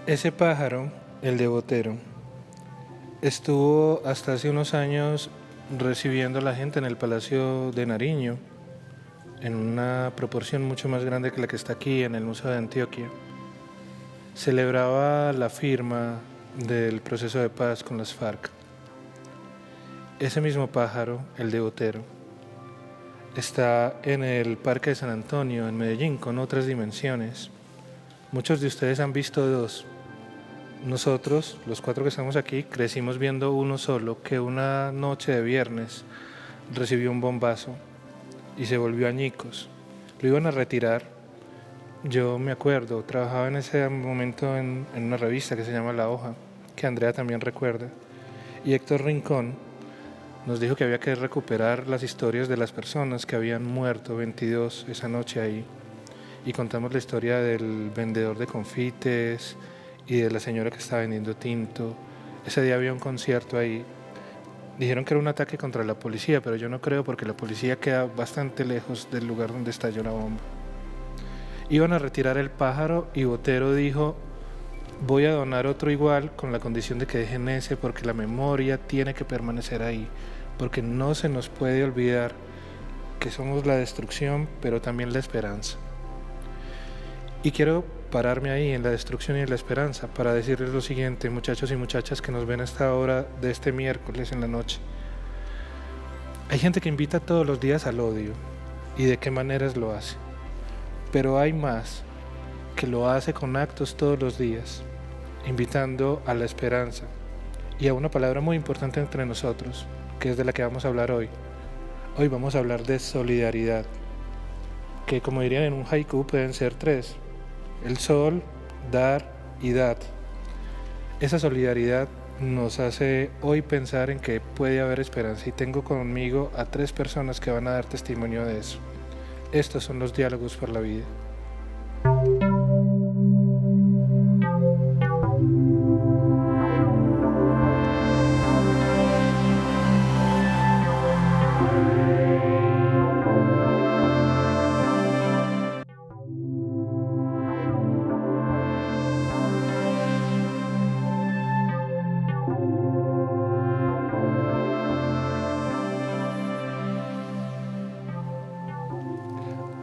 Ese pájaro, el de Botero, estuvo hasta hace unos años recibiendo a la gente en el Palacio de Nariño, en una proporción mucho más grande que la que está aquí en el Museo de Antioquia. Celebraba la firma del proceso de paz con las FARC. Ese mismo pájaro, el de Botero, está en el Parque de San Antonio, en Medellín, con otras dimensiones. Muchos de ustedes han visto dos. Nosotros, los cuatro que estamos aquí, crecimos viendo uno solo, que una noche de viernes recibió un bombazo y se volvió añicos. Lo iban a retirar. Yo me acuerdo, trabajaba en ese momento en una revista que se llama La Hoja, que Andrea también recuerda. Y Héctor Rincón nos dijo que había que recuperar las historias de las personas que habían muerto 22 esa noche ahí. Y contamos la historia del vendedor de confites y de la señora que estaba vendiendo tinto. Ese día había un concierto ahí. Dijeron que era un ataque contra la policía, pero yo no creo porque la policía queda bastante lejos del lugar donde estalló la bomba. Iban a retirar el pájaro y Botero dijo: voy a donar otro igual con la condición de que dejen ese porque la memoria tiene que permanecer ahí, porque no se nos puede olvidar que somos la destrucción, pero también la esperanza. Y quiero pararme ahí en la destrucción y en la esperanza para decirles lo siguiente, muchachos y muchachas que nos ven a esta hora de este miércoles en la noche. Hay gente que invita todos los días al odio y de qué maneras lo hace, pero hay más que lo hace con actos todos los días, invitando a la esperanza y a una palabra muy importante entre nosotros, que es de la que vamos a hablar hoy. Hoy vamos a hablar de solidaridad, que como dirían en un haiku pueden ser tres: el sol, dar y dad. Esa solidaridad nos hace hoy pensar en que puede haber esperanza y tengo conmigo a tres personas que van a dar testimonio de eso. Estos son los diálogos por la vida.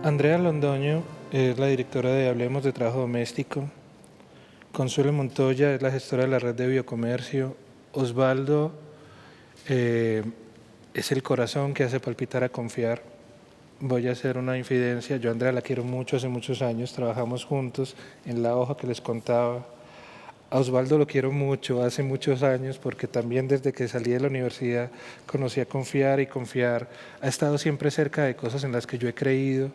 Andrea Londoño es la directora de Hablemos de Trabajo Doméstico. Consuelo Montoya es la gestora de la red de biocomercio. Osvaldo es el corazón que hace palpitar a confiar. Voy a hacer una infidencia. Yo a Andrea la quiero mucho, hace muchos años. Trabajamos juntos en La Hoja que les contaba. A Osvaldo lo quiero mucho, hace muchos años, porque también desde que salí de la universidad conocí a confiar y confiar. Ha estado siempre cerca de cosas en las que yo he creído,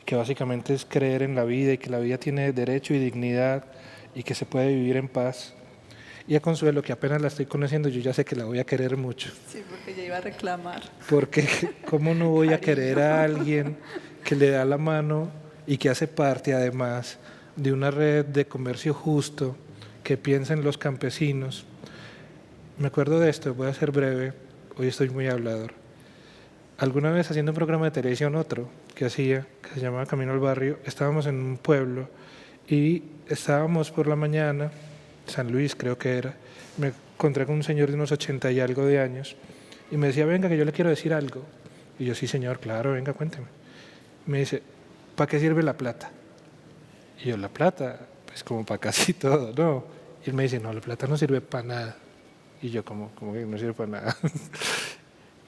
que básicamente es creer en la vida y que la vida tiene derecho y dignidad y que se puede vivir en paz. Y a Consuelo, que apenas la estoy conociendo, yo ya sé que la voy a querer mucho. Sí, porque ya iba a reclamar. Porque ¿cómo no voy a querer a alguien que le da la mano y que hace parte además de una red de comercio justo que piensa en los campesinos? Me acuerdo de esto, voy a ser breve, hoy estoy muy hablador. Alguna vez haciendo un programa de televisión, otro que hacía, que se llamaba Camino al Barrio, estábamos en un pueblo y estábamos por la mañana, San Luis creo que era, me encontré con un señor de unos 80 y algo de años y me decía: venga, que yo le quiero decir algo. Y yo: sí señor, claro, venga, cuénteme. Me dice: ¿para qué sirve la plata? Y yo: la plata, pues como para casi todo, ¿no? Y él me dice: no, la plata no sirve para nada. Y yo: como que no sirve para nada?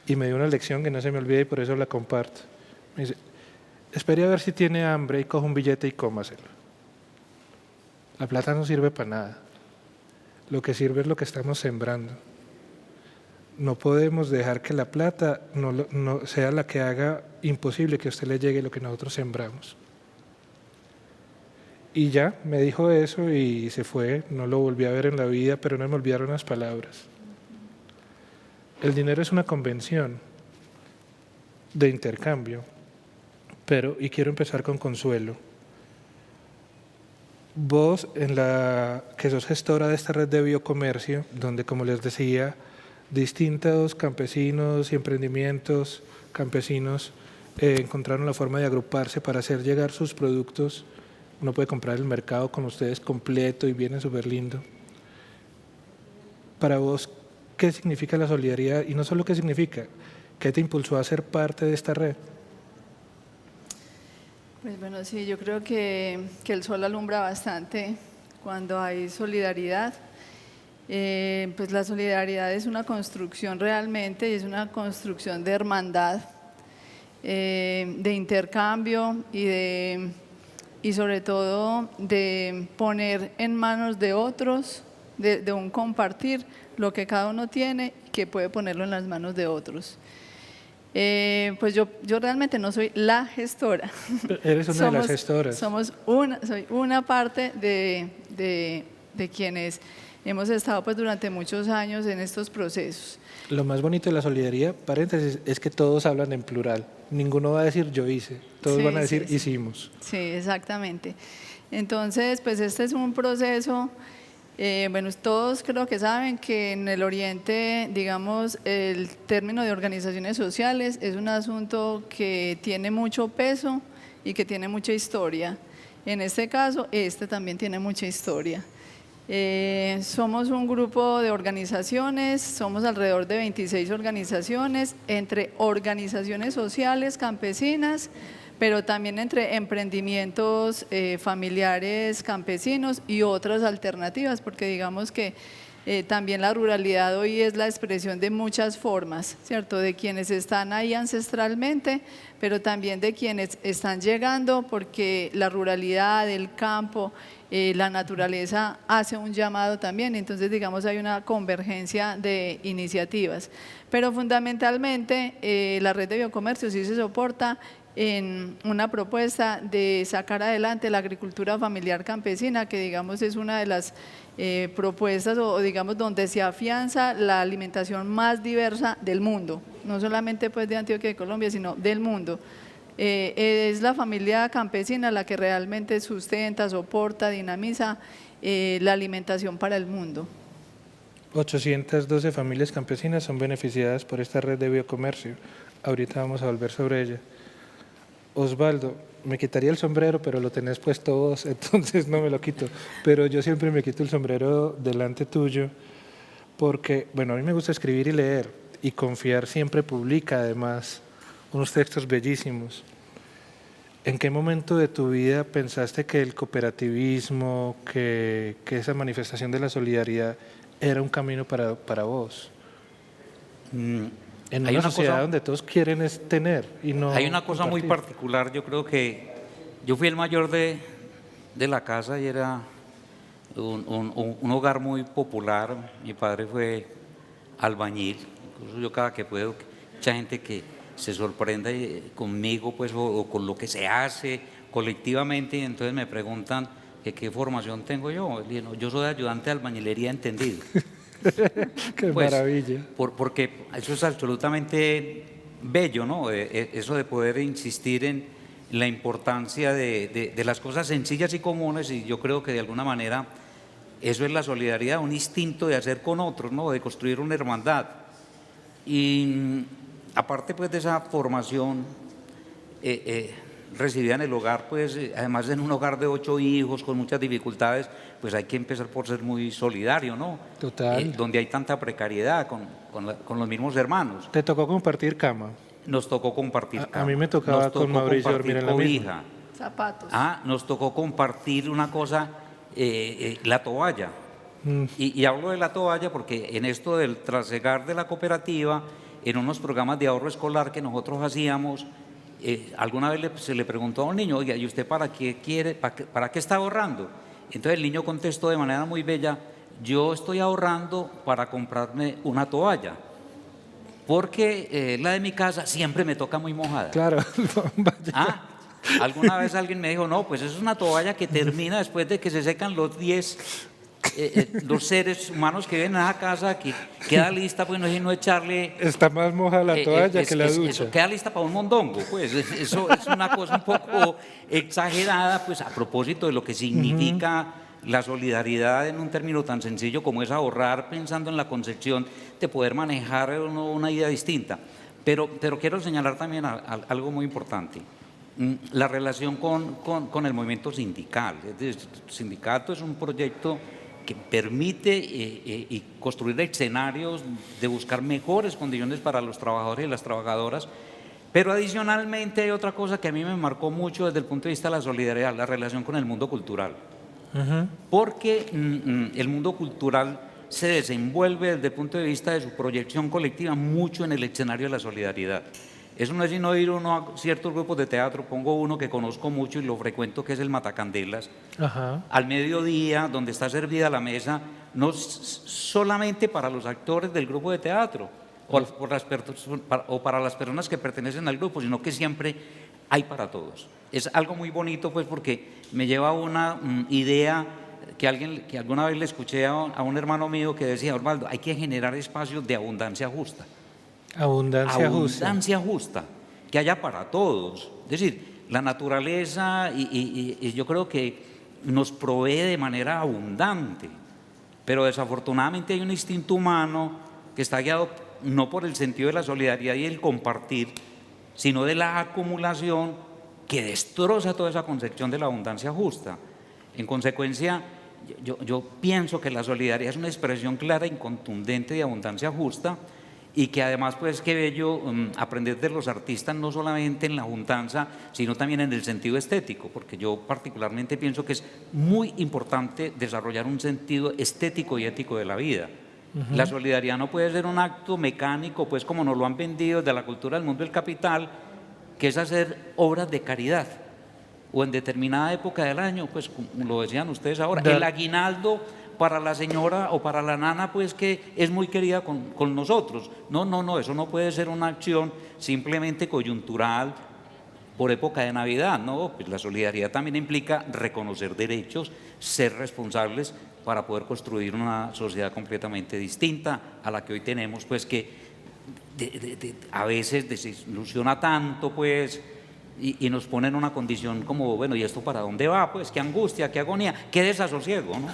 Y me dio una lección que no se me olvida y por eso la comparto. Me dice: espere a ver si tiene hambre y coja un billete y cómaselo. La plata no sirve para nada. Lo que sirve es lo que estamos sembrando. No podemos dejar que la plata no sea la que haga imposible que a usted le llegue lo que nosotros sembramos. Y ya, me dijo eso y se fue. No lo volví a ver en la vida, pero no me olvidaron las palabras. El dinero es una convención de intercambio, y quiero empezar con Consuelo. Vos, que sos gestora de esta red de biocomercio, donde, como les decía, distintos campesinos y emprendimientos campesinos encontraron la forma de agruparse para hacer llegar sus productos Uno puede comprar el mercado con ustedes completo y viene súper lindo. Para vos, ¿qué significa la solidaridad? Y no solo qué significa, ¿qué te impulsó a ser parte de esta red? Pues bueno, sí, yo creo que el sol alumbra bastante cuando hay solidaridad. Pues la solidaridad es una construcción realmente, y es una construcción de hermandad, de intercambio y sobre todo de poner en manos de otros, de un compartir lo que cada uno tiene, que puede ponerlo en las manos de otros. Pues yo realmente no soy la gestora. Eres una de las gestoras. Soy una parte de quienes hemos estado pues durante muchos años en estos procesos. Lo más bonito de la solidaridad, paréntesis, es que todos hablan en plural. Ninguno va a decir yo hice, todos van a decir hicimos. Sí, exactamente. Entonces, pues este es un proceso, bueno, todos creo que saben que en el Oriente, digamos, el término de organizaciones sociales es un asunto que tiene mucho peso y que tiene mucha historia. En este caso, este también tiene mucha historia. Somos un grupo de organizaciones, somos alrededor de 26 organizaciones, entre organizaciones sociales, campesinas, pero también entre emprendimientos familiares campesinos y otras alternativas, porque digamos que también la ruralidad hoy es la expresión de muchas formas, ¿cierto? De quienes están ahí ancestralmente, pero también de quienes están llegando, porque la ruralidad, el campo, la naturaleza hace un llamado también, entonces digamos hay una convergencia de iniciativas. Pero fundamentalmente la red de biocomercio sí se soporta en una propuesta de sacar adelante la agricultura familiar campesina, que digamos es una de las propuestas o digamos donde se afianza la alimentación más diversa del mundo, no solamente pues de Antioquia y Colombia, sino del mundo. Es la familia campesina la que realmente sustenta, soporta, dinamiza la alimentación para el mundo. 812 familias campesinas son beneficiadas por esta red de biocomercio. Ahorita vamos a volver sobre ella. Osvaldo, me quitaría el sombrero, pero lo tenés puesto vos, entonces no me lo quito. Pero yo siempre me quito el sombrero delante tuyo, porque, bueno, a mí me gusta escribir y leer, y Confiar siempre publica además unos textos bellísimos. ¿En qué momento de tu vida pensaste que el cooperativismo, que esa manifestación de la solidaridad era un camino para vos? En una sociedad donde todos quieren es tener y no hay una cosa compartir. muy particular, yo creo que yo fui el mayor de la casa y era un hogar muy popular. Mi padre fue albañil, incluso yo cada que puedo, mucha gente que se sorprende conmigo pues, o con lo que se hace colectivamente, y entonces me preguntan que qué formación tengo yo. Yo soy ayudante de albañilería entendido. Qué Pues, maravilla. Porque eso es absolutamente bello, ¿no? Eso de poder insistir en la importancia de las cosas sencillas y comunes, y yo creo que de alguna manera eso es la solidaridad, un instinto de hacer con otros, ¿no? De construir una hermandad. Y aparte pues de esa formación recibida en el hogar, pues además en un hogar de 8 hijos con muchas dificultades, pues hay que empezar por ser muy solidario, ¿no? Total. Donde hay tanta precariedad con los mismos hermanos. ¿Te tocó compartir cama? Nos tocó compartir A mí me tocaba nos tocó con Mauricio dormir en la misma. cobija. Zapatos. Nos tocó compartir una cosa, la toalla. Y hablo de la toalla porque en esto del trasegar de la cooperativa, en unos programas de ahorro escolar que nosotros hacíamos, alguna vez se le preguntó a un niño, oiga, ¿y usted para qué quiere, para qué está ahorrando? Entonces el niño contestó de manera muy bella, yo estoy ahorrando para comprarme una toalla, porque la de mi casa siempre me toca muy mojada. Claro. Vaya. Alguna vez alguien me dijo, no, pues es una toalla que termina después de que se secan los 10 los seres humanos que viven en esa casa, que queda lista, pues no es no echarle. Está más moja la toalla que la ducha. Eso queda lista para un mondongo, pues eso es una cosa un poco exagerada, pues a propósito de lo que significa la solidaridad en un término tan sencillo como es ahorrar, pensando en la concepción de poder manejar una idea distinta. Pero quiero señalar también algo muy importante. la relación con el movimiento sindical. El sindicato es un proyecto que permite y construir escenarios de buscar mejores condiciones para los trabajadores y las trabajadoras, pero adicionalmente hay otra cosa que a mí me marcó mucho desde el punto de vista de la solidaridad, la relación con el mundo cultural. Porque el mundo cultural se desenvuelve desde el punto de vista de su proyección colectiva mucho en el escenario de la solidaridad. Eso no es sino ir uno a ciertos grupos de teatro, pongo uno que conozco mucho y lo frecuento, que es el Matacandelas, al mediodía, donde está servida la mesa, no solamente para los actores del grupo de teatro o para las personas que pertenecen al grupo, sino que siempre hay para todos. Es algo muy bonito, pues, porque me lleva a una idea que alguna vez le escuché a un hermano mío que decía: Osvaldo, hay que generar espacios de abundancia justa. Abundancia justa, que haya para todos. Es decir, la naturaleza y yo creo que nos provee de manera abundante, pero desafortunadamente hay un instinto humano que está guiado no por el sentido de la solidaridad y el compartir, sino de la acumulación, que destroza toda esa concepción de la abundancia justa. En consecuencia, yo pienso que la solidaridad es una expresión clara y contundente de abundancia justa, y que además, pues, qué bello aprender de los artistas, no solamente en la juntanza, sino también en el sentido estético, porque yo particularmente pienso que es muy importante desarrollar un sentido estético y ético de la vida. La solidaridad no puede ser un acto mecánico, pues, como nos lo han vendido de la cultura del mundo del capital, que es hacer obras de caridad, o en determinada época del año, pues, como lo decían ustedes ahora, el aguinaldo para la señora o para la nana, pues, que es muy querida con nosotros. No, eso no puede ser una acción simplemente coyuntural por época de Navidad, no, pues la solidaridad también implica reconocer derechos, ser responsables para poder construir una sociedad completamente distinta a la que hoy tenemos, pues, que a veces desilusiona tanto, pues, y nos pone en una condición como, bueno, ¿y esto para dónde va? Pues qué angustia, qué agonía, qué desasosiego, ¿no?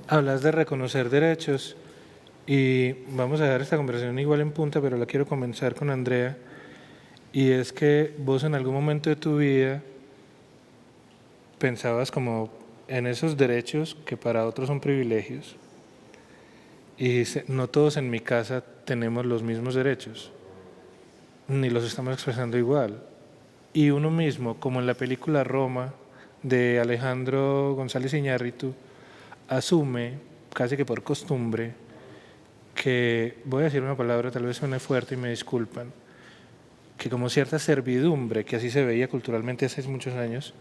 Hablas de reconocer derechos y vamos a dar esta conversación igual en punta, pero la quiero comenzar con Andrea, y es que vos en algún momento de tu vida pensabas como en esos derechos que para otros son privilegios, y dice: no todos en mi casa tenemos los mismos derechos, ni los estamos expresando igual. Y uno mismo, como en la película Roma de Alejandro González Iñárritu, asume, casi que por costumbre, que, voy a decir una palabra, tal vez suene fuerte y me disculpan, que como cierta servidumbre, que así se veía culturalmente hace muchos años,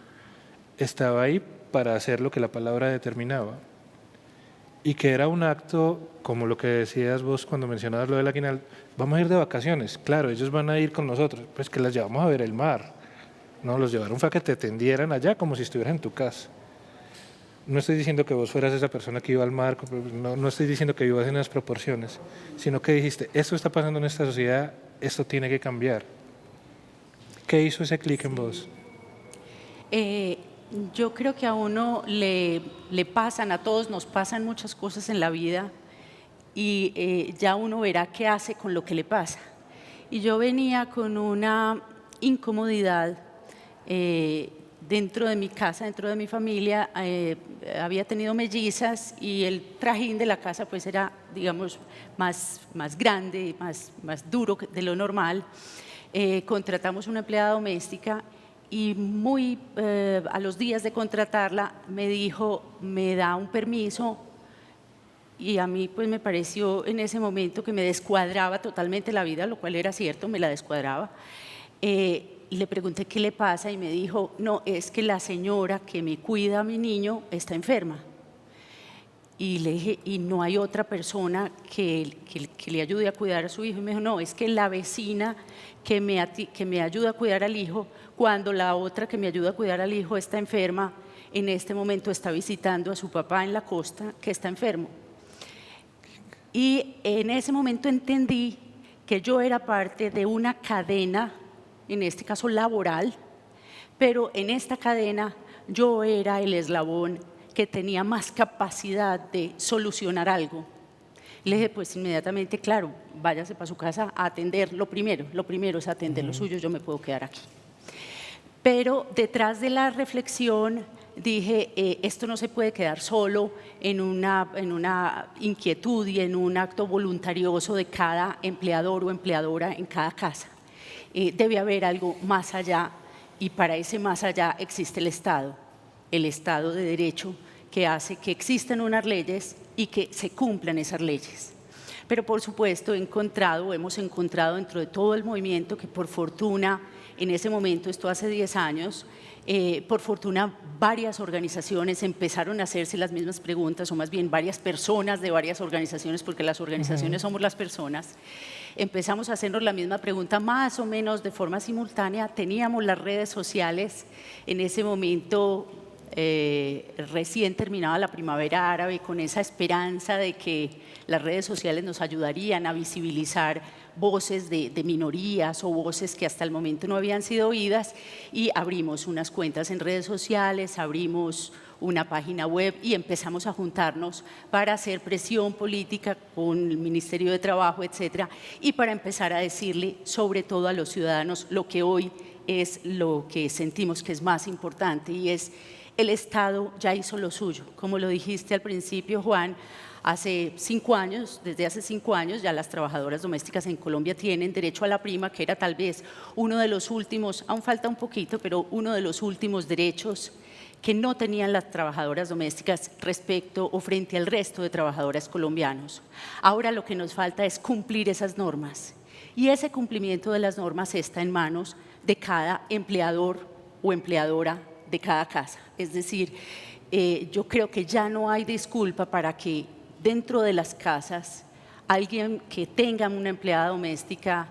estaba ahí para hacer lo que la palabra determinaba. Y que era un acto, como lo que decías vos cuando mencionabas lo del aguinaldo: vamos a ir de vacaciones, claro, ellos van a ir con nosotros, pues que las llevamos a ver el mar. No, los llevaron fue a que te atendieran allá como si estuvieras en tu casa. No estoy diciendo que vos fueras esa persona que iba al mar, no estoy diciendo que vivas en las proporciones, sino que dijiste: esto está pasando en esta sociedad, esto tiene que cambiar. ¿Qué hizo ese clic en vos? Yo creo que a uno le pasan, a todos nos pasan muchas cosas en la vida, y ya uno verá qué hace con lo que le pasa. Y yo venía con una incomodidad dentro de mi casa, dentro de mi familia. Había tenido mellizas y el trajín de la casa, pues, era, digamos, más grande, más duro de lo normal. Contratamos una empleada doméstica y a los días de contratarla me dijo: me da un permiso. Y a mí, pues, me pareció en ese momento que me descuadraba totalmente la vida, lo cual era cierto, me la descuadraba. Le pregunté qué le pasa y me dijo: no, es que la señora que me cuida a mi niño está enferma. Y le dije: ¿y no hay otra persona que le ayude a cuidar a su hijo? Y me dijo: no, es que la vecina que me ayuda a cuidar al hijo, cuando la otra que me ayuda a cuidar al hijo está enferma, en este momento está visitando a su papá en la costa, que está enfermo. Y en ese momento entendí que yo era parte de una cadena, en este caso laboral, pero en esta cadena yo era el eslabón que tenía más capacidad de solucionar algo. Le dije: pues inmediatamente, claro, váyase para su casa a atender lo primero es atender lo suyo, yo me puedo quedar aquí. Pero detrás de la reflexión dije, esto no se puede quedar solo en una inquietud y en un acto voluntarioso de cada empleador o empleadora en cada casa. Debe haber algo más allá, y para ese más allá existe el Estado de Derecho, que hace que existan unas leyes y que se cumplan esas leyes. Pero por supuesto hemos encontrado dentro de todo el movimiento que por fortuna, en ese momento, esto hace 10 años, por fortuna varias organizaciones empezaron a hacerse las mismas preguntas, o más bien varias personas de varias organizaciones, porque las organizaciones somos las personas, empezamos a hacernos la misma pregunta más o menos de forma simultánea. Teníamos las redes sociales, en ese momento recién terminaba la primavera árabe, con esa esperanza de que las redes sociales nos ayudarían a visibilizar voces de minorías o voces que hasta el momento no habían sido oídas, y abrimos unas cuentas en redes sociales, abrimos una página web y empezamos a juntarnos para hacer presión política con el Ministerio de Trabajo, etcétera, y para empezar a decirle sobre todo a los ciudadanos lo que hoy es lo que sentimos que es más importante, y es: el Estado ya hizo lo suyo. Como lo dijiste al principio, Juan, desde hace 5 años ya las trabajadoras domésticas en Colombia tienen derecho a la prima, que era tal vez uno de los últimos, aún falta un poquito, pero uno de los últimos derechos que no tenían las trabajadoras domésticas respecto o frente al resto de trabajadoras colombianos. Ahora lo que nos falta es cumplir esas normas, y ese cumplimiento de las normas está en manos de cada empleador o empleadora de cada casa. Es decir, yo creo que ya no hay disculpa para que dentro de las casas alguien que tenga una empleada doméstica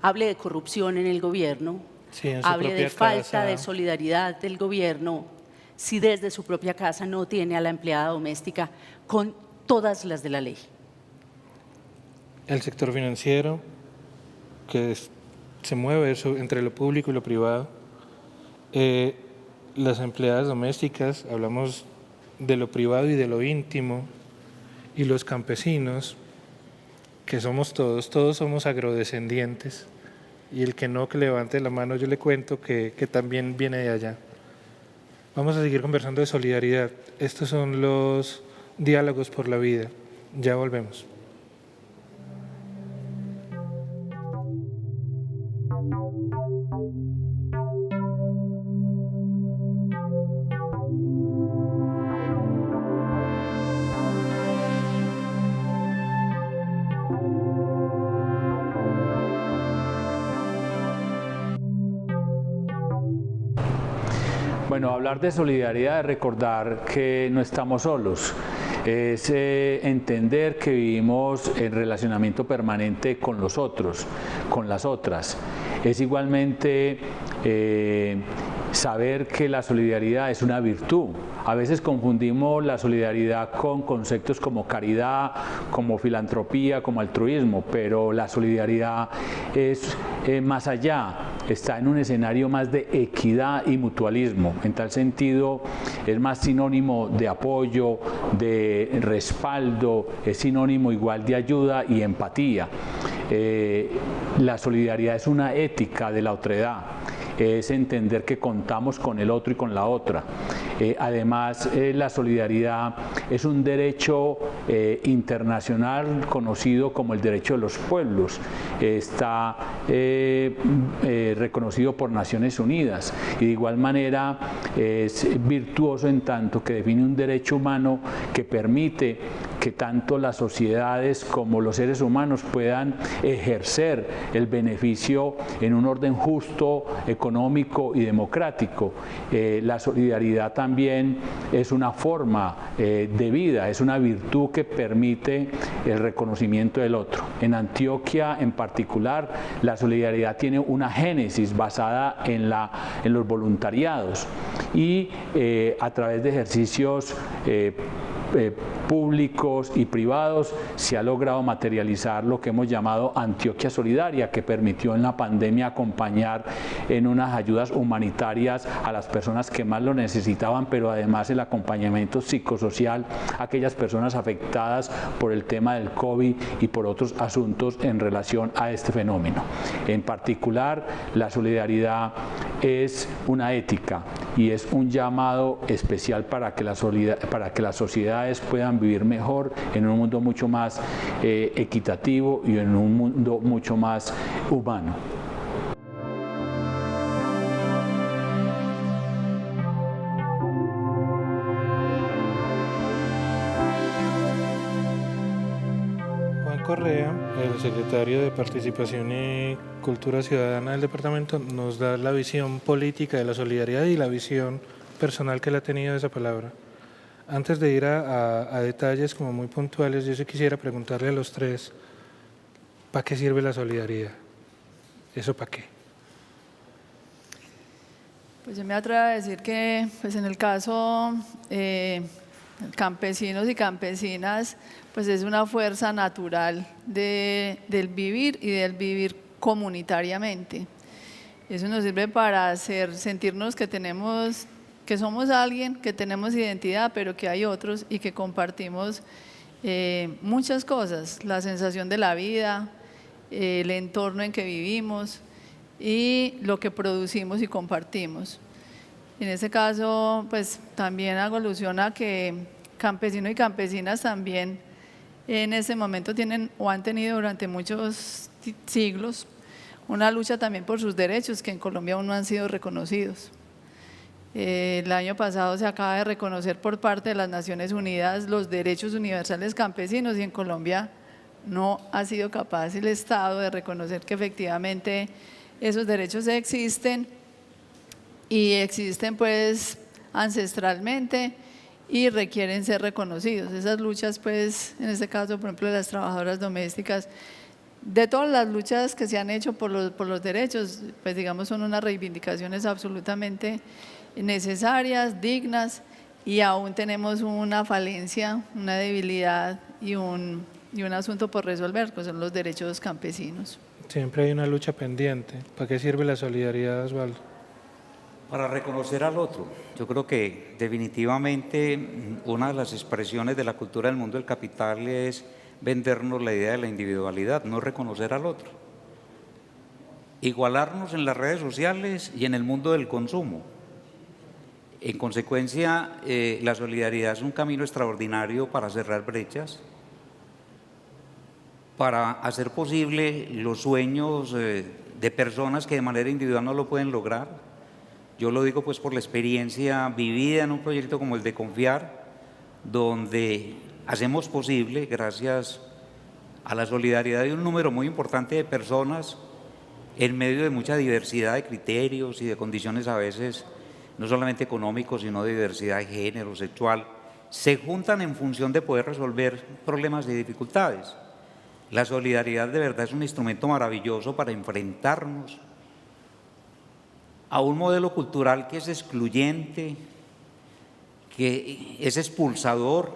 hable de corrupción en el gobierno, sí, en su hable de propia falta casa, de solidaridad del gobierno, si desde su propia casa no tiene a la empleada doméstica con todas las de la ley. El sector financiero, que se mueve entre lo público y lo privado. Las empleadas domésticas, hablamos de lo privado y de lo íntimo, y los campesinos, que somos todos somos agrodescendientes, y el que no, que levante la mano, yo le cuento que también viene de allá. Vamos a seguir conversando de solidaridad. Estos son los diálogos por la vida. Ya volvemos. Bueno, hablar de solidaridad es recordar que no estamos solos, es entender que vivimos en relacionamiento permanente con los otros, con las otras. Es igualmente saber que la solidaridad es una virtud. A veces confundimos la solidaridad con conceptos como caridad, como filantropía, como altruismo, pero la solidaridad es más allá, está en un escenario más de equidad y mutualismo. En tal sentido, es más sinónimo de apoyo, de respaldo, es sinónimo igual de ayuda y empatía. La solidaridad es una ética de la otredad, es entender que contamos con el otro y con la otra. Además, la solidaridad es un derecho internacional conocido como el derecho de los pueblos. Está reconocido por Naciones Unidas, y de igual manera es virtuoso en tanto que define un derecho humano que permite que tanto las sociedades como los seres humanos puedan ejercer el beneficio en un orden justo, económico y democrático. La solidaridad también es una forma de vida, es una virtud que permite el reconocimiento del otro. En Antioquia en particular, la solidaridad tiene una génesis basada en los voluntariados, y a través de ejercicios públicos y privados se ha logrado materializar lo que hemos llamado Antioquia Solidaria, que permitió en la pandemia acompañar en unas ayudas humanitarias a las personas que más lo necesitaban, pero además el acompañamiento psicosocial a aquellas personas afectadas por el tema del COVID y por otros asuntos en relación a este fenómeno. En particular, la solidaridad es una ética y es un llamado especial para que las sociedades puedan vivir mejor en un mundo mucho más equitativo y en un mundo mucho más humano. Correa, el secretario de Participación y Cultura Ciudadana del departamento, nos da la visión política de la solidaridad y la visión personal que él ha tenido de esa palabra. Antes de ir a detalles como muy puntuales, yo sí quisiera preguntarle a los tres, ¿para qué sirve la solidaridad? ¿Eso para qué? Pues yo me atrevo a decir que pues en el caso campesinos y campesinas, pues es una fuerza natural del vivir y del vivir comunitariamente. Eso nos sirve para sentirnos que somos alguien, que tenemos identidad, pero que hay otros y que compartimos muchas cosas, la sensación de la vida, el entorno en que vivimos y lo que producimos y compartimos. En este caso, pues también hago alusión a que campesinos y campesinas también en ese momento tienen o han tenido durante muchos siglos una lucha también por sus derechos que en Colombia aún no han sido reconocidos. El año pasado se acaba de reconocer por parte de las Naciones Unidas los derechos universales campesinos y en Colombia no ha sido capaz el Estado de reconocer que efectivamente esos derechos existen y existen pues ancestralmente y requieren ser reconocidos. Esas luchas pues, en este caso por ejemplo de las trabajadoras domésticas, de todas las luchas que se han hecho por los derechos, pues digamos son unas reivindicaciones absolutamente necesarias, dignas y aún tenemos una falencia, una debilidad y un asunto por resolver, que son los derechos campesinos. Siempre hay una lucha pendiente. ¿Para qué sirve la solidaridad, Osvaldo? Para reconocer al otro. Yo creo que definitivamente una de las expresiones de la cultura del mundo del capital es vendernos la idea de la individualidad, no reconocer al otro. Igualarnos en las redes sociales y en el mundo del consumo. En consecuencia, la solidaridad es un camino extraordinario para cerrar brechas, para hacer posible los sueños de personas que de manera individual no lo pueden lograr. Yo lo digo pues por la experiencia vivida en un proyecto como el de Confiar, donde hacemos posible, gracias a la solidaridad de un número muy importante de personas, en medio de mucha diversidad de criterios y de condiciones a veces, no solamente económicos, sino de diversidad de género, sexual, se juntan en función de poder resolver problemas y dificultades. La solidaridad de verdad es un instrumento maravilloso para enfrentarnos a un modelo cultural que es excluyente, que es expulsador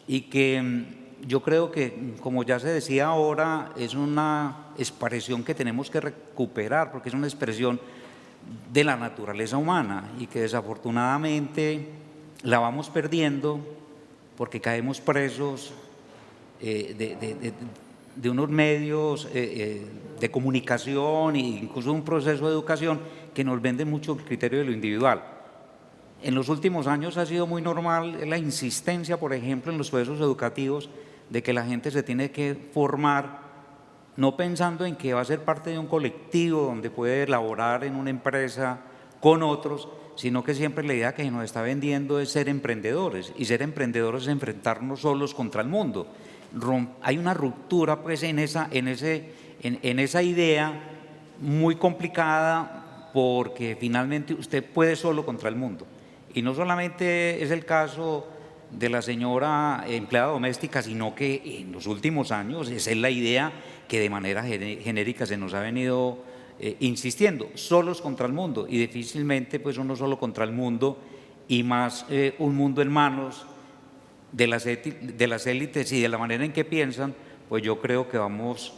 y que yo creo que, como ya se decía ahora, es una expresión que tenemos que recuperar porque es una expresión de la naturaleza humana y que desafortunadamente la vamos perdiendo porque caemos presos de unos medios de comunicación e incluso un proceso de educación que nos venden mucho el criterio de lo individual. En los últimos años ha sido muy normal la insistencia, por ejemplo, en los procesos educativos de que la gente se tiene que formar no pensando en que va a ser parte de un colectivo donde puede elaborar en una empresa con otros, sino que siempre la idea que nos está vendiendo es ser emprendedores y ser emprendedores es enfrentarnos solos contra el mundo. Hay una ruptura pues en esa idea muy complicada porque finalmente usted puede solo contra el mundo y no solamente es el caso de la señora empleada doméstica, sino que en los últimos años esa es la idea que de manera genérica se nos ha venido insistiendo, solos contra el mundo y difícilmente pues uno solo contra el mundo y más un mundo en manos de las élites y de la manera en que piensan, pues yo creo que vamos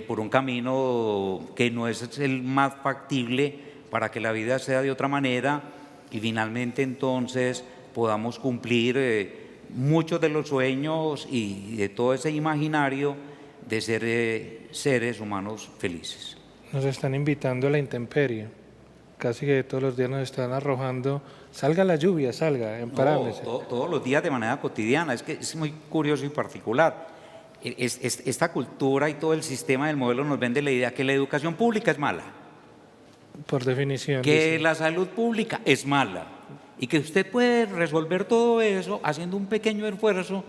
por un camino que no es el más factible para que la vida sea de otra manera y finalmente entonces podamos cumplir muchos de los sueños y de todo ese imaginario de ser seres humanos felices. Nos están invitando a la intemperie. casi que todos los días nos están arrojando, salga la lluvia, salga, emparámese. Todos los días de manera cotidiana, es que es muy curioso y particular. Esta cultura y todo el sistema del modelo nos vende la idea que la educación pública es mala, Por definición. que dice. la salud pública es mala y que usted puede resolver todo eso haciendo un pequeño esfuerzo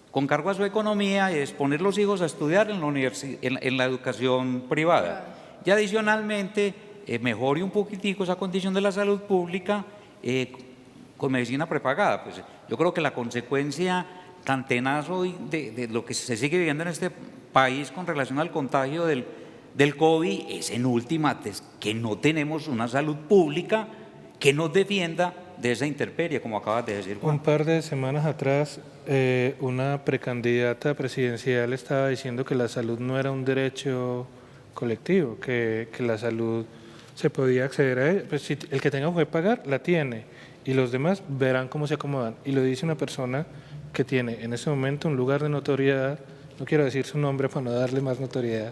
con cargo a su economía, y es poner los hijos a estudiar en la educación privada. Y adicionalmente, mejore un poquitico esa condición de la salud pública con medicina prepagada. Pues yo creo que la consecuencia tan tenaz hoy de lo que se sigue viviendo en este país con relación al contagio del COVID es en última que no tenemos una salud pública que nos defienda de esa intemperie, como acabas de decir, Juan. Un par de semanas atrás, una precandidata presidencial estaba diciendo que la salud no era un derecho colectivo, que la salud se podía acceder a ella. Pues si el que tenga que pagar, la tiene, y los demás verán cómo se acomodan. Y lo dice una persona que tiene en ese momento un lugar de notoriedad, no quiero decir su nombre para no darle más notoriedad,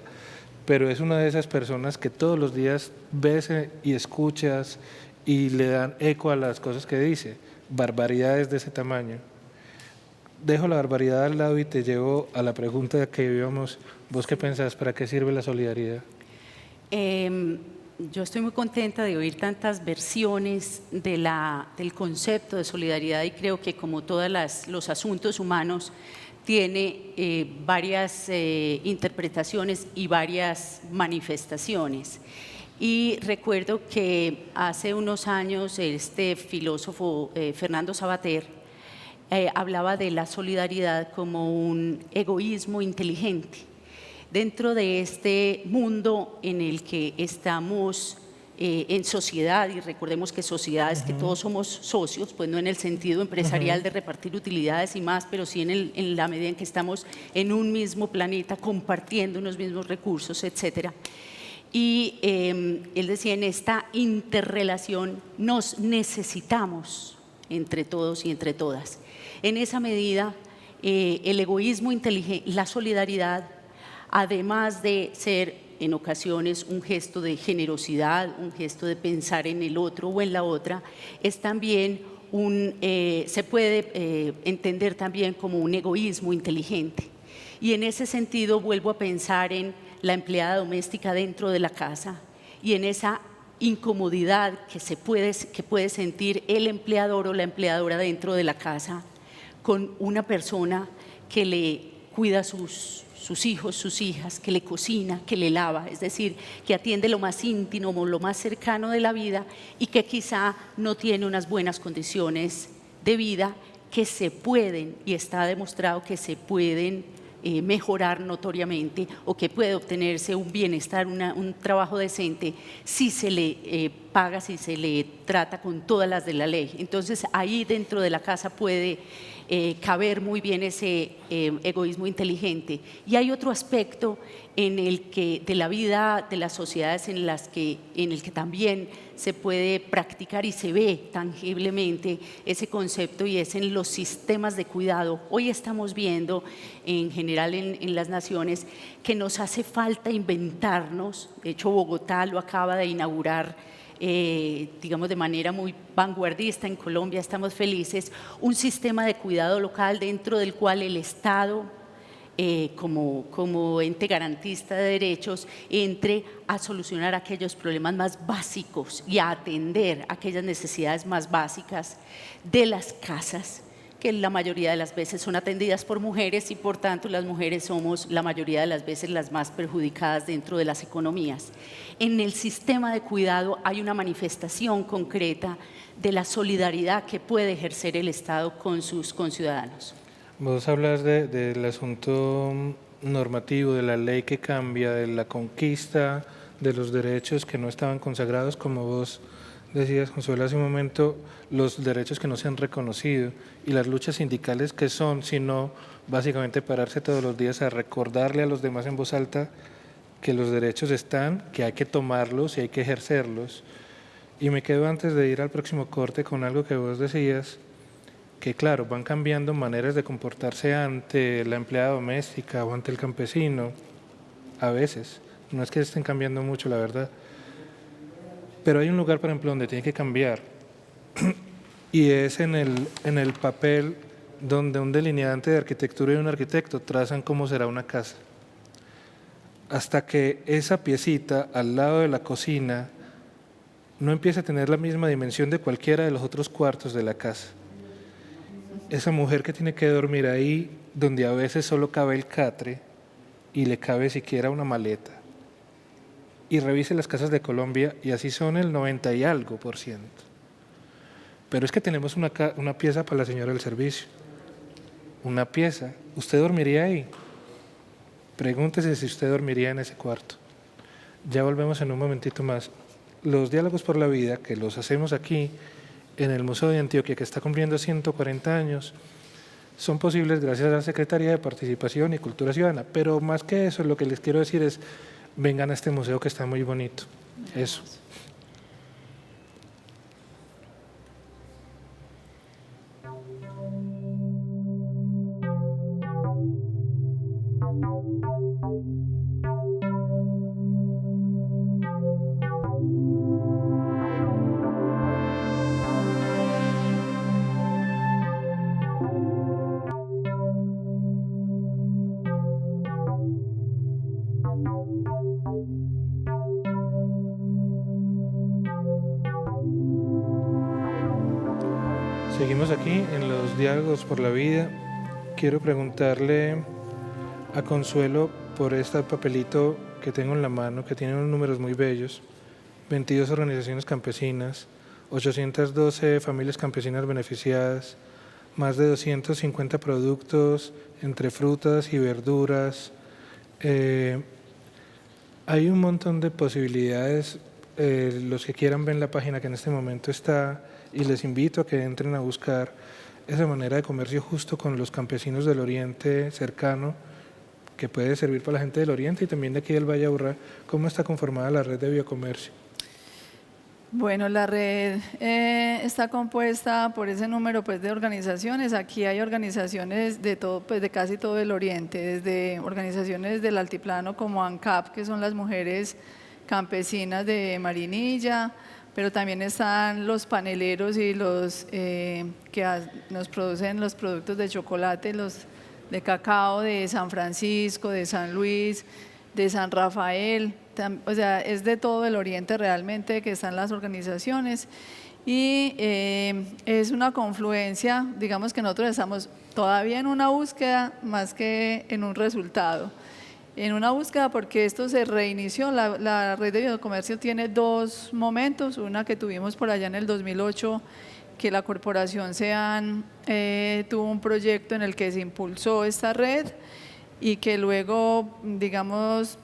pero es una de esas personas que todos los días ves y escuchas y le dan eco a las cosas que dice, barbaridades de ese tamaño. Dejo la barbaridad al lado y te llevo a la pregunta que íbamos. ¿Vos qué pensás? ¿Para qué sirve la solidaridad? Yo estoy muy contenta de oír tantas versiones del concepto de solidaridad y creo que como todos los asuntos humanos tiene varias interpretaciones y varias manifestaciones. Y recuerdo que hace unos años este filósofo Fernando Savater hablaba de la solidaridad como un egoísmo inteligente. Dentro de este mundo en el que estamos en sociedad, y recordemos que sociedad es que todos somos socios, pues no en el sentido empresarial de repartir utilidades y más, pero sí en la medida en que estamos en un mismo planeta compartiendo unos mismos recursos, etcétera. Y él decía, en esta interrelación nos necesitamos entre todos y entre todas. En esa medida, el egoísmo inteligente, la solidaridad, además de ser en ocasiones un gesto de generosidad, un gesto de pensar en el otro o en la otra, es también se puede entender también como un egoísmo inteligente. Y en ese sentido vuelvo a pensar en la empleada doméstica dentro de la casa y en esa incomodidad que puede sentir el empleador o la empleadora dentro de la casa con una persona que le cuida sus hijos, sus hijas, que le cocina, que le lava, es decir, que atiende lo más íntimo, lo más cercano de la vida y que quizá no tiene unas buenas condiciones de vida que se pueden, y está demostrado que se pueden mejorar notoriamente, o que puede obtenerse un bienestar, un trabajo decente si se le paga, si se le trata con todas las de la ley. Entonces ahí dentro de la casa puede caber muy bien ese egoísmo inteligente. Y hay otro aspecto en el que de la vida de las sociedades en el que también se puede practicar y se ve tangiblemente ese concepto, y es en los sistemas de cuidado. Hoy estamos viendo en general en las naciones que nos hace falta inventarnos. De hecho, Bogotá lo acaba de inaugurar digamos de manera muy vanguardista. En Colombia estamos felices, un sistema de cuidado local dentro del cual el Estado como ente garantista de derechos entre a solucionar aquellos problemas más básicos y a atender aquellas necesidades más básicas de las casas, que la mayoría de las veces son atendidas por mujeres y por tanto las mujeres somos la mayoría de las veces las más perjudicadas dentro de las economías. En el sistema de cuidado hay una manifestación concreta de la solidaridad que puede ejercer el Estado con sus conciudadanos. Vos hablas del asunto normativo, de la ley que cambia, de la conquista de los derechos que no estaban consagrados, como vos decías, Consuelo, hace un momento, los derechos que no se han reconocido y las luchas sindicales que son, sino básicamente pararse todos los días a recordarle a los demás en voz alta que los derechos están, que hay que tomarlos y hay que ejercerlos. Y me quedo antes de ir al próximo corte con algo que vos decías, que claro, van cambiando maneras de comportarse ante la empleada doméstica o ante el campesino, a veces, no es que estén cambiando mucho, la verdad. Pero hay un lugar, por ejemplo, donde tiene que cambiar y es en el papel donde un delineante de arquitectura y un arquitecto trazan cómo será una casa. Hasta que esa piecita al lado de la cocina no empiece a tener la misma dimensión de cualquiera de los otros cuartos de la casa. Esa mujer que tiene que dormir ahí, donde a veces solo cabe el catre y le cabe siquiera una maleta. Y revise las casas de Colombia y así son el 90 y algo %. Pero es que tenemos una pieza para la señora del servicio. Una pieza. ¿Usted dormiría ahí? Pregúntese si usted dormiría en ese cuarto. Ya volvemos en un momentito más. Los diálogos por la vida, que los hacemos aquí en el Museo de Antioquia, que está cumpliendo 140 años, son posibles gracias a la Secretaría de Participación y Cultura Ciudadana. Pero más que eso, lo que les quiero decir es, vengan a este museo que está muy bonito. Eso. Seguimos aquí en los diálogos por la vida. Quiero preguntarle a Consuelo por este papelito que tengo en la mano, que tiene unos números muy bellos. 22 organizaciones campesinas, 812 familias campesinas beneficiadas, más de 250 productos entre frutas y verduras. Hay un montón de posibilidades. Los que quieran ver la página que en este momento está, y les invito a que entren a buscar esa manera de comercio justo con los campesinos del Oriente cercano, que puede servir para la gente del Oriente y también de aquí del Valle Aburrá. ¿Cómo está conformada la red de biocomercio? Bueno, la red está compuesta por ese número pues, de organizaciones. Aquí hay organizaciones de todo, pues, de casi todo el Oriente, desde organizaciones del altiplano como ANCAP, que son las mujeres campesinas de Marinilla, pero también están los paneleros y los que nos producen los productos de chocolate, los de cacao de San Francisco, de San Luis, de San Rafael, o sea, es de todo el Oriente realmente que están las organizaciones y es una confluencia, digamos que nosotros estamos todavía en una búsqueda más que en un resultado. En una búsqueda porque esto se reinició, la red de biocomercio tiene dos momentos, una que tuvimos por allá en el 2008, que la corporación tuvo un proyecto en el que se impulsó esta red y que luego, digamos,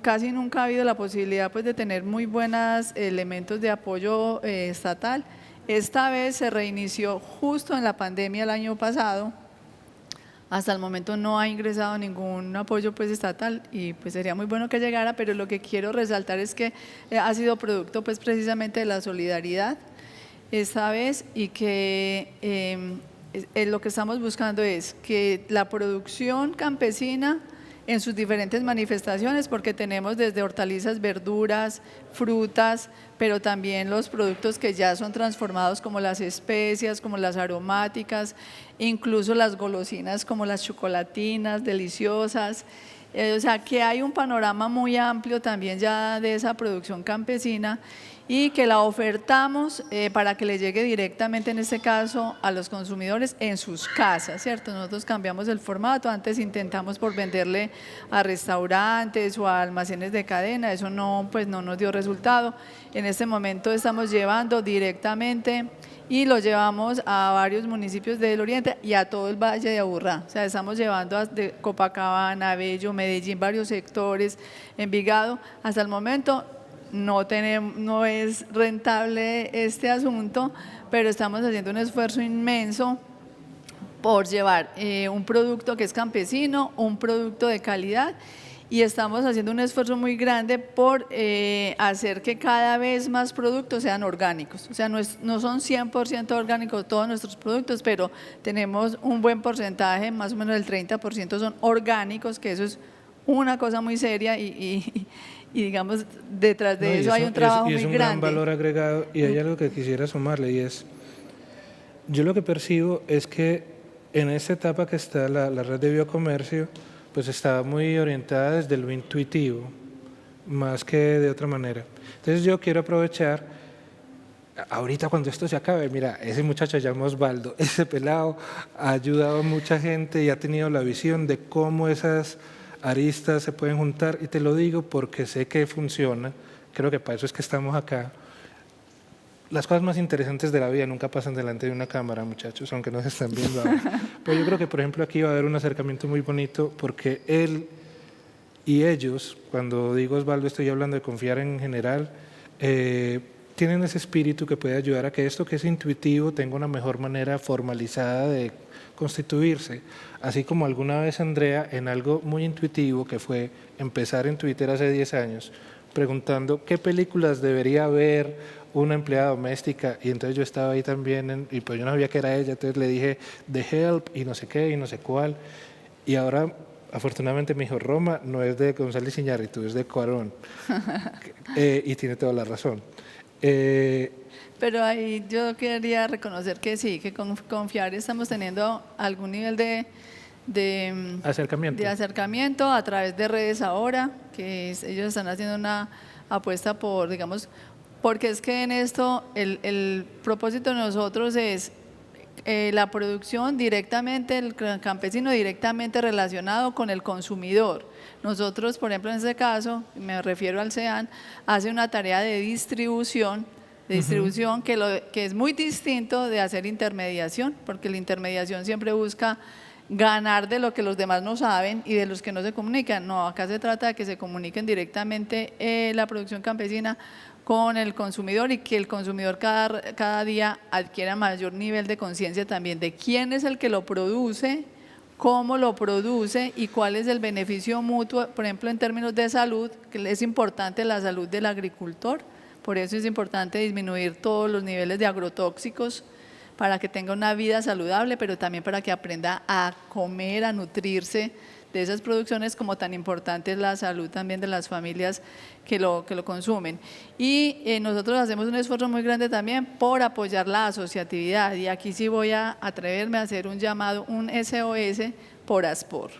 casi nunca ha habido la posibilidad pues, de tener muy buenos elementos de apoyo estatal. Esta vez se reinició justo en la pandemia el año pasado. Hasta el momento no ha ingresado ningún apoyo pues, estatal y pues sería muy bueno que llegara, pero lo que quiero resaltar es que ha sido producto pues, precisamente de la solidaridad esta vez y que lo que estamos buscando es que la producción campesina en sus diferentes manifestaciones, porque tenemos desde hortalizas, verduras, frutas, pero también los productos que ya son transformados como las especias, como las aromáticas, incluso las golosinas como las chocolatinas, deliciosas. O sea, que hay un panorama muy amplio también ya de esa producción campesina y que la ofertamos para que le llegue directamente, en este caso, a los consumidores en sus casas, ¿cierto? Nosotros cambiamos el formato, antes intentamos por venderle a restaurantes o a almacenes de cadena, eso no, pues no nos dio resultado. En este momento estamos llevando directamente y lo llevamos a varios municipios del Oriente y a todo el Valle de Aburrá. O sea, estamos llevando de Copacabana, Bello, Medellín, varios sectores, Envigado. Hasta el momento no es rentable este asunto, pero estamos haciendo un esfuerzo inmenso por llevar un producto que es campesino, un producto de calidad, y estamos haciendo un esfuerzo muy grande por hacer que cada vez más productos sean orgánicos. O sea, no son 100% orgánicos todos nuestros productos, pero tenemos un buen porcentaje, más o menos el 30% son orgánicos, que eso es una cosa muy seria y y digamos, detrás de No, y eso hay un trabajo y es muy un gran grande. valor agregado, y hay algo que quisiera sumarle, y es, yo lo que percibo es que en esta etapa que está la red de biocomercio, pues está muy orientada desde lo intuitivo, más que de otra manera. Entonces yo quiero aprovechar, ahorita cuando esto se acabe, mira, ese muchacho se llama Osvaldo, ese pelado ha ayudado a mucha gente y ha tenido la visión de cómo esas aristas se pueden juntar, y te lo digo porque sé que funciona, creo que para eso es que estamos acá. Las cosas más interesantes de la vida nunca pasan delante de una cámara, muchachos, aunque no se están viendo ahora. Pero yo creo que, por ejemplo, aquí va a haber un acercamiento muy bonito porque él y ellos, cuando digo Osvaldo estoy hablando de confiar en general, tienen ese espíritu que puede ayudar a que esto que es intuitivo tenga una mejor manera formalizada de constituirse. Así como alguna vez Andrea, en algo muy intuitivo que fue empezar en Twitter hace 10 años, preguntando qué películas debería ver una empleada doméstica, y entonces yo estaba ahí también, y pues yo no sabía que era ella, entonces le dije The Help y no sé qué y no sé cuál, y ahora afortunadamente me dijo Roma no es de González Iñárritu, es de Cuarón, y tiene toda la razón. Pero ahí yo quería reconocer que sí, que con confiar estamos teniendo algún nivel de acercamiento a través de redes ahora, que ellos están haciendo una apuesta por, digamos, porque es que en esto el propósito de nosotros es la producción directamente, el campesino directamente relacionado con el consumidor. Nosotros, por ejemplo, en este caso, me refiero al CEAN, hace una tarea de distribución que es muy distinto de hacer intermediación, porque la intermediación siempre busca ganar de lo que los demás no saben y de los que no se comunican. No, acá se trata de que se comuniquen directamente la producción campesina con el consumidor, y que el consumidor cada día adquiera mayor nivel de conciencia también de quién es el que lo produce, cómo lo produce y cuál es el beneficio mutuo, por ejemplo, en términos de salud, que es importante la salud del agricultor, por eso es importante disminuir todos los niveles de agrotóxicos para que tenga una vida saludable, pero también para que aprenda a comer, a nutrirse de esas producciones, como tan importante es la salud también de las familias que lo consumen. Y nosotros hacemos un esfuerzo muy grande también por apoyar la asociatividad, y aquí sí voy a atreverme a hacer un llamado, un SOS por ASPOR.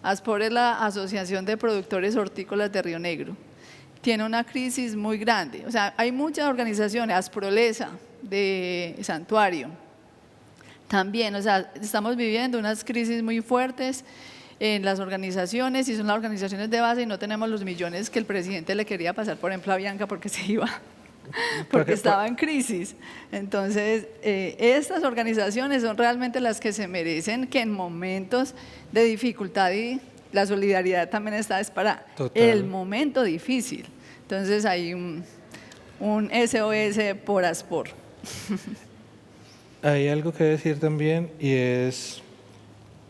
ASPOR es la Asociación de Productores Hortícolas de Río Negro. Tiene una crisis muy grande, o sea, hay muchas organizaciones, Asprolesa de Santuario, también, o sea, estamos viviendo unas crisis muy fuertes en las organizaciones, y son las organizaciones de base, y no tenemos los millones que el presidente le quería pasar, por ejemplo, a Bianca, porque se iba, porque estaba en crisis. Entonces, estas organizaciones son realmente las que se merecen que en momentos de dificultad, y la solidaridad también está es para el momento difícil. Entonces, hay un SOS por ASPOR. Hay algo que decir también, y es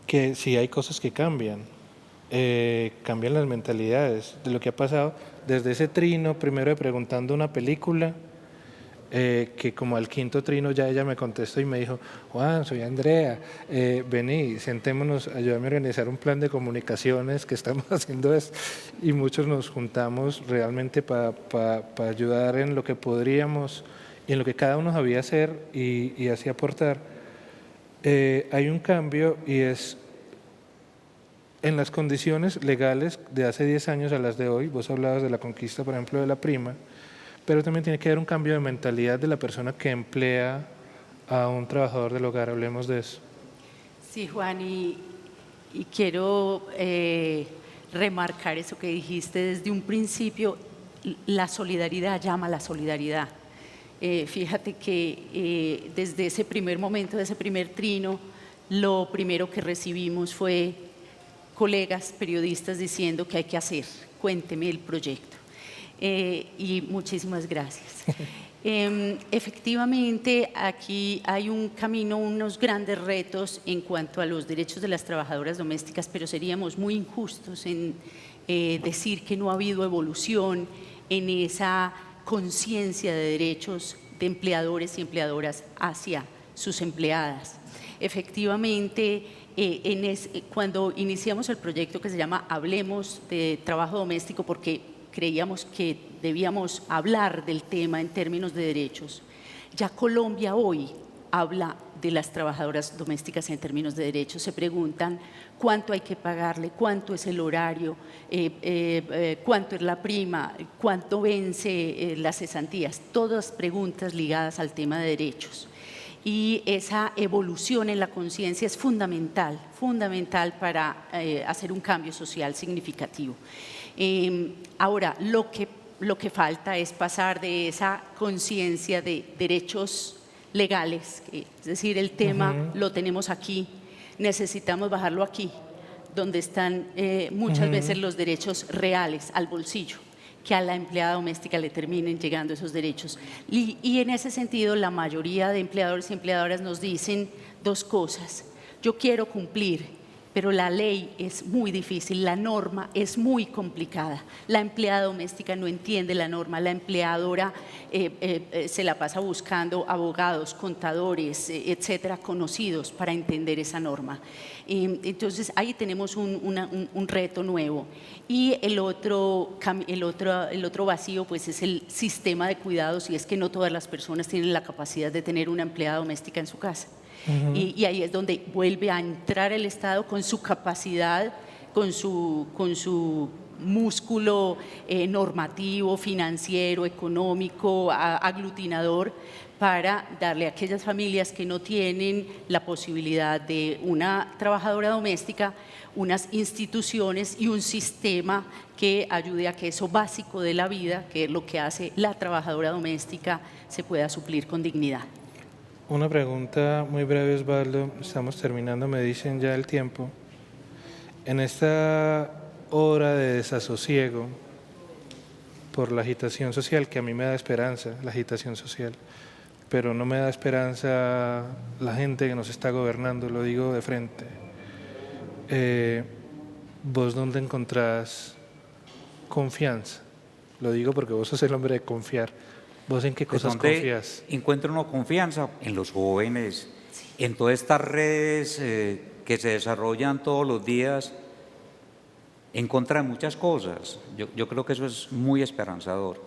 que sí hay cosas que cambian, cambian las mentalidades de lo que ha pasado desde ese trino, primero de preguntando una película, que como al quinto trino ya ella me contestó y me dijo, Juan, soy Andrea, vení, sentémonos, ayúdame a organizar un plan de comunicaciones que estamos haciendo esto, y muchos nos juntamos realmente para ayudar en lo que podríamos y en lo que cada uno sabía hacer y así aportar. Hay un cambio, y es en las condiciones legales de hace 10 años a las de hoy. Vos hablabas de la conquista, por ejemplo, de la prima, pero también tiene que haber un cambio de mentalidad de la persona que emplea a un trabajador del hogar. Hablemos de eso. Sí, Juan, y quiero remarcar eso que dijiste desde un principio. La solidaridad llama a la solidaridad. Fíjate que desde ese primer momento, de ese primer trino, lo primero que recibimos fue colegas periodistas diciendo que hay que hacer, cuénteme el proyecto. Y muchísimas gracias. Efectivamente, aquí hay un camino, unos grandes retos en cuanto a los derechos de las trabajadoras domésticas, pero seríamos muy injustos en decir que no ha habido evolución en esa conciencia de derechos de empleadores y empleadoras hacia sus empleadas. Efectivamente, cuando iniciamos el proyecto que se llama Hablemos de Trabajo Doméstico, porque creíamos que debíamos hablar del tema en términos de derechos. Ya Colombia hoy habla de las trabajadoras domésticas en términos de derechos. Se preguntan cuánto hay que pagarle, cuánto es el horario, cuánto es la prima, cuánto vence las cesantías. Todas preguntas ligadas al tema de derechos. Y esa evolución en la conciencia es fundamental, fundamental para hacer un cambio social significativo. Ahora, lo que falta es pasar de esa conciencia de derechos legales, es decir, el tema lo tenemos aquí, necesitamos bajarlo aquí, donde están muchas veces los derechos reales al bolsillo, que a la empleada doméstica le terminen llegando esos derechos. Y en ese sentido, la mayoría de empleadores y empleadoras nos dicen dos cosas: yo quiero cumplir, pero la ley es muy difícil, la norma es muy complicada. La empleada doméstica no entiende la norma, la empleadora se la pasa buscando abogados, contadores, etcétera, conocidos para entender esa norma. Entonces ahí tenemos un reto nuevo. Y el otro vacío pues es el sistema de cuidados, y es que no todas las personas tienen la capacidad de tener una empleada doméstica en su casa. Y ahí es donde vuelve a entrar el Estado con su capacidad, con su músculo normativo, financiero, económico, aglutinador, para darle a aquellas familias que no tienen la posibilidad de una trabajadora doméstica unas instituciones y un sistema que ayude a que eso básico de la vida, que es lo que hace la trabajadora doméstica, se pueda suplir con dignidad. Una pregunta muy breve, Osvaldo. Estamos terminando, me dicen ya el tiempo. En esta hora de desasosiego por la agitación social, que a mí me da esperanza, la agitación social, pero no me da esperanza la gente que nos está gobernando, lo digo de frente. ¿Vos dónde encontrás confianza? Lo digo porque vos sos el hombre de confiar. ¿Vos en qué cosas confías? Encuentro una confianza en los jóvenes, en todas estas redes que se desarrollan todos los días en contra de muchas cosas. Yo creo que eso es muy esperanzador.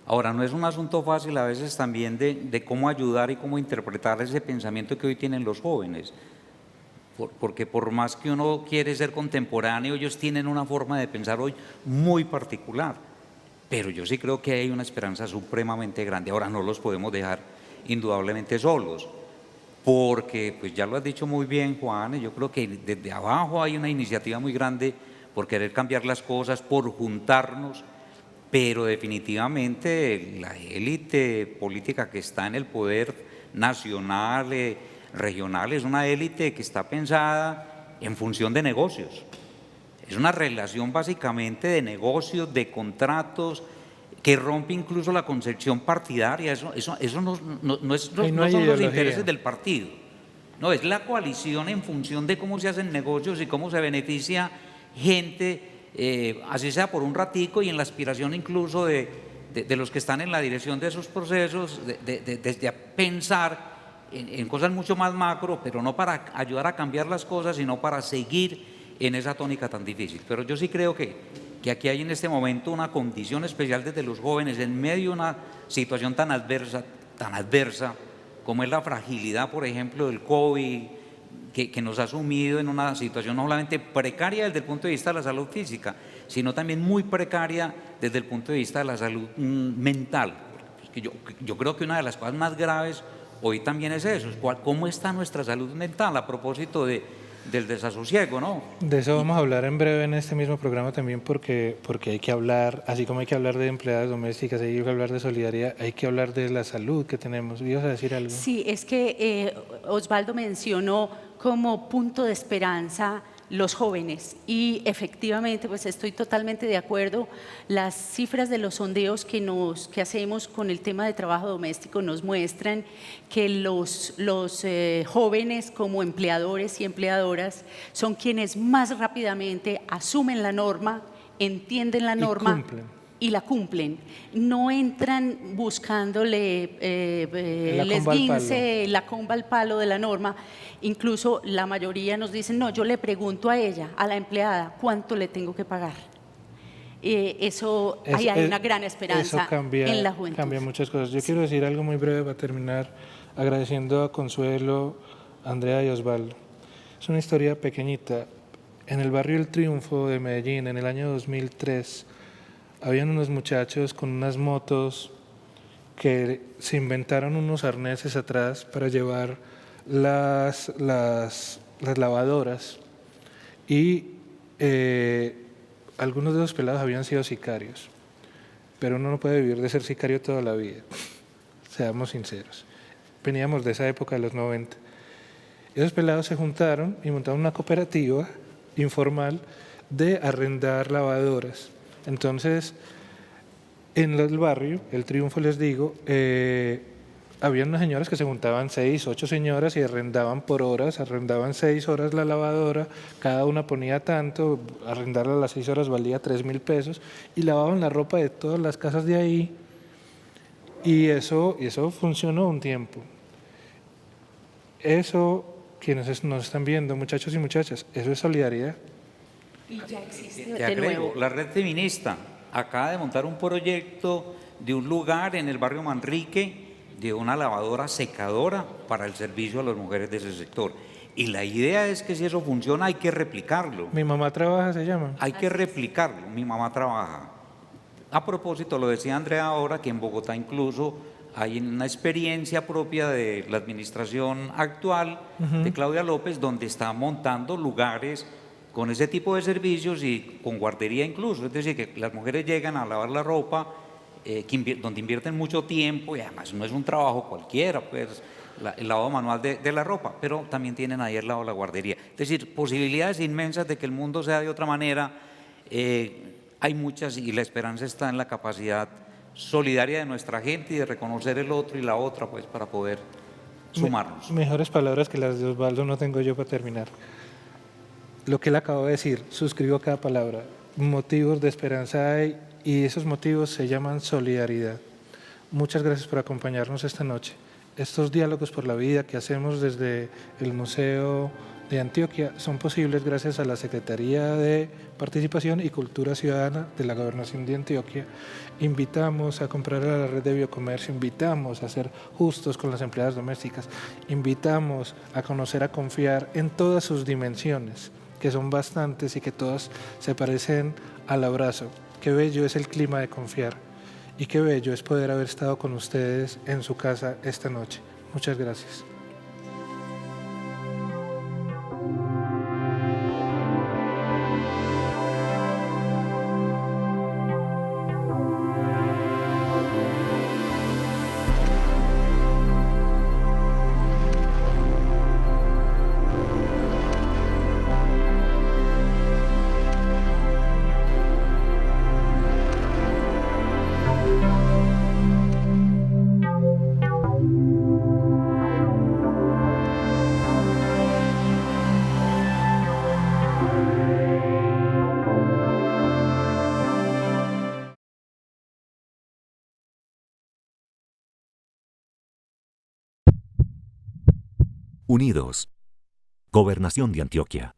Ahora, no es un asunto fácil a veces también de cómo ayudar y cómo interpretar ese pensamiento que hoy tienen los jóvenes, porque por más que uno quiere ser contemporáneo, ellos tienen una forma de pensar hoy muy particular. Pero yo sí creo que hay una esperanza supremamente grande. Ahora no los podemos dejar indudablemente solos, porque pues ya lo has dicho muy bien, Juan, yo creo que desde abajo hay una iniciativa muy grande por querer cambiar las cosas, por juntarnos, pero definitivamente la élite política que está en el poder nacional, regional, es una élite que está pensada en función de negocios. Es una relación básicamente de negocios, de contratos, que rompe incluso la concepción partidaria. Eso no son los intereses del partido. No, es la coalición en función de cómo se hacen negocios y cómo se beneficia gente, así sea por un ratico, y en la aspiración incluso de los que están en la dirección de esos procesos, desde pensar en cosas mucho más macro, pero no para ayudar a cambiar las cosas, sino para seguir en esa tónica tan difícil. Pero yo sí creo que aquí hay en este momento una condición especial desde los jóvenes, en medio de una situación tan adversa como es la fragilidad, por ejemplo, del COVID, que nos ha sumido en una situación no solamente precaria desde el punto de vista de la salud física, sino también muy precaria desde el punto de vista de la salud mental. Yo creo que una de las cosas más graves hoy también es eso, cómo está nuestra salud mental a propósito del desasosiego, ¿no? De eso vamos a hablar en breve en este mismo programa también, porque hay que hablar, así como hay que hablar de empleadas domésticas, hay que hablar de solidaridad, hay que hablar de la salud que tenemos. ¿Ibas a decir algo? Sí, es que Osvaldo mencionó como punto de esperanza los jóvenes, y efectivamente pues estoy totalmente de acuerdo. Las cifras de los sondeos que hacemos con el tema de trabajo doméstico nos muestran que los jóvenes como empleadores y empleadoras son quienes más rápidamente asumen la norma, entienden la norma y la cumplen. No entran buscándole el esguince, la comba al palo de la norma. Incluso la mayoría nos dicen, no, yo le pregunto a ella, a la empleada, ¿cuánto le tengo que pagar? eso ahí hay una gran esperanza eso cambia, en la juventud. Cambia muchas cosas. Yo quiero decir algo muy breve para terminar, agradeciendo a Consuelo, Andrea y Osvaldo. Es una historia pequeñita. En el barrio El Triunfo de Medellín, en el año 2003, habían unos muchachos con unas motos que se inventaron unos arneses atrás para llevar las lavadoras y algunos de los pelados habían sido sicarios, pero uno no puede vivir de ser sicario toda la vida, seamos sinceros. Veníamos de esa época de los 90. Esos pelados se juntaron y montaron una cooperativa informal de arrendar lavadoras. Entonces, en el barrio, El Triunfo, les digo, había unas señoras que se juntaban 6, 8 señoras y arrendaban por horas, arrendaban 6 horas la lavadora, cada una ponía tanto, arrendarla a las 6 horas valía 3.000 pesos y lavaban la ropa de todas las casas de ahí y eso funcionó un tiempo. Eso, quienes nos están viendo, muchachos y muchachas, eso es solidaridad. Y ya existe Te de agrego, nuevo. la Red Feminista acaba de montar un proyecto de un lugar en el barrio Manrique, de una lavadora secadora para el servicio a las mujeres de ese sector. Y la idea es que si eso funciona hay que replicarlo. Mi mamá trabaja, se llama. Hay que replicarlo. Mi mamá trabaja. A propósito, lo decía Andrea ahora, que en Bogotá incluso hay una experiencia propia de la administración actual de Claudia López, donde está montando lugares con ese tipo de servicios y con guardería incluso. Es decir, que las mujeres llegan a lavar la ropa, donde invierten mucho tiempo y además no es un trabajo cualquiera, pues el lavado manual de la ropa, pero también tienen ahí el lado de la guardería. Es decir, posibilidades inmensas de que el mundo sea de otra manera, hay muchas y la esperanza está en la capacidad solidaria de nuestra gente y de reconocer el otro y la otra, pues para poder sumarnos. Mejores palabras que las de Osvaldo no tengo yo para terminar. Lo que él acabó de decir, suscribo cada palabra. Motivos de esperanza hay y esos motivos se llaman solidaridad. Muchas gracias por acompañarnos esta noche. Estos diálogos por la vida que hacemos desde el Museo de Antioquia son posibles gracias a la Secretaría de Participación y Cultura Ciudadana de la Gobernación de Antioquia. Invitamos a comprar a la red de biocomercio, invitamos a ser justos con las empleadas domésticas, invitamos a conocer, a confiar en todas sus dimensiones, que son bastantes y que todas se parecen al abrazo. Qué bello es el clima de confiar y qué bello es poder haber estado con ustedes en su casa esta noche. Muchas gracias. Unidos. Gobernación de Antioquia.